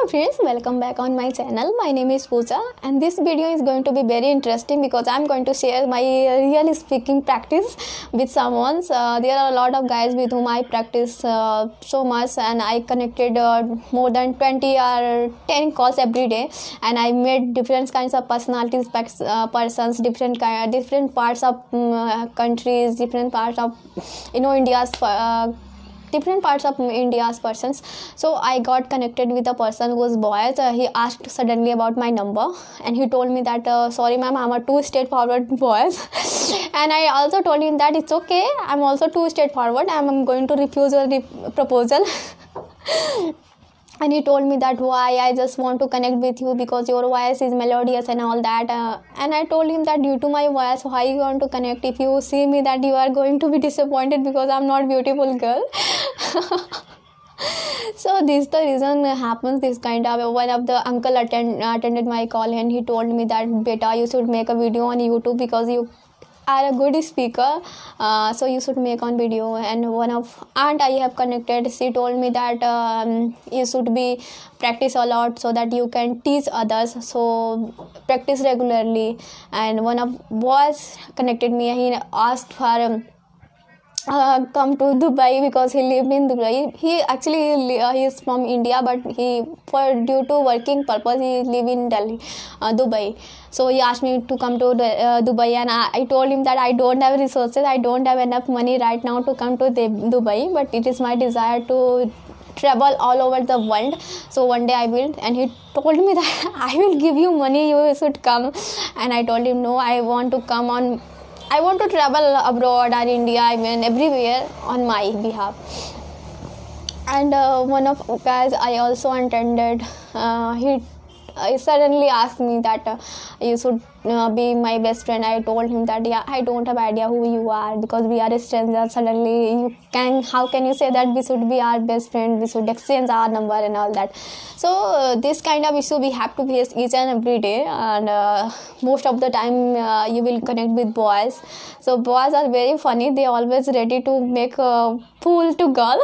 Hello friends, welcome back on my channel. My name is Pooja and this video is going to be very interesting because I'm going to share my real speaking practice with someone. There are a lot of guys with whom I practice so much, and I connected more than 20 or 10 calls every day, and I met different kinds of personalities, persons, different parts of countries, different parts of different parts of India's persons. So I got connected with a person who was boys. He asked suddenly about my number, and he told me that sorry ma'am, I'm a too straightforward boys. And I also told him that it's okay, I'm also too straightforward, I'm going to refuse your proposal. And he told me that why, I just want to connect with you because your voice is melodious and all that. And I told him that due to my voice, why you want to connect? If you see me, that you are going to be disappointed because I'm not beautiful girl. So this the reason happens. This kind of one of the uncle attended my call, and he told me that beta, you should make a video on YouTube because you are a good speaker, so you should make on video. And one of aunt I have connected, she told me that you should be practice a lot so that you can teach others, so practice regularly. And one of boys connected me, he asked for come to Dubai because he lived in Dubai. He actually he is from India, but he due to working purpose he live in Delhi, Dubai. So he asked me to come to Dubai, and I told him that I don't have resources, I don't have enough money right now to come to Dubai, but it is my desire to travel all over the world. So one day I will. And he told me that I will give you money, you should come. And I told him no, I want to travel abroad or India, I mean everywhere on my behalf. And one of guys I also attended, he suddenly asked me that you should be my best friend. I told him that yeah, I don't have idea who you are because we are strangers. Suddenly how can you say that we should be our best friend, we should exchange our number and all that. So this kind of issue we have to face each and every day, and most of the time you will connect with boys. So boys are very funny, they always ready to make a fool to girl.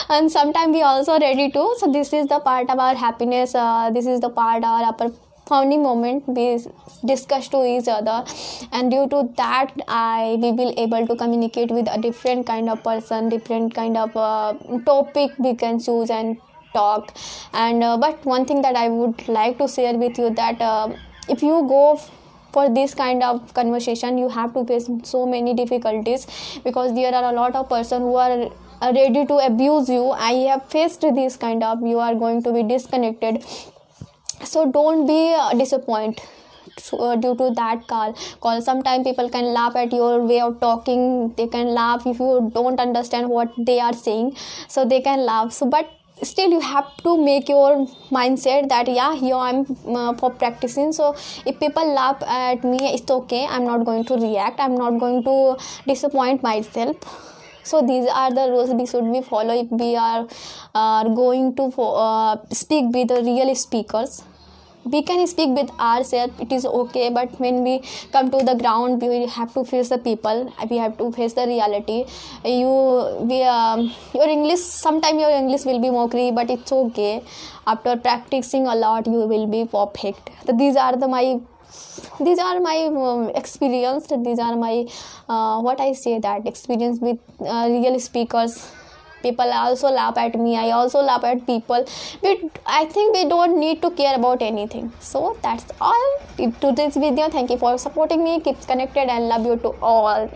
And sometimes we also ready to. So this is the part of our happiness, this is the part of our founding moment we discuss to each other, and due to that we will able to communicate with a different kind of person, different kind of topic we can choose and talk. And but one thing that I would like to share with you, that if you go for this kind of conversation, you have to face so many difficulties because there are a lot of person who are ready to abuse you. I have faced this kind of, you are going to be disconnected. So don't be disappointed due to that call. Sometimes people can laugh at your way of talking, they can laugh if you don't understand what they are saying, so they can laugh. So but still you have to make your mindset that yeah, here I'm for practicing. So if people laugh at me, it's okay, I'm not going to react, I'm not going to disappoint myself. So these are the rules we should be follow if we are going to speak with the real speakers. We can speak with ourselves, it is okay, but when we come to the ground, we have to face the people, we have to face the reality. Your English, sometimes your English will be mockery, but it's okay. After practicing a lot, you will be perfect. So these are my experience, these are my what I say, that experience with real speakers. People also laugh at me, I also laugh at people, but I think we don't need to care about anything. So that's all to this video. Thank you for supporting me, keep connected, and love you to all.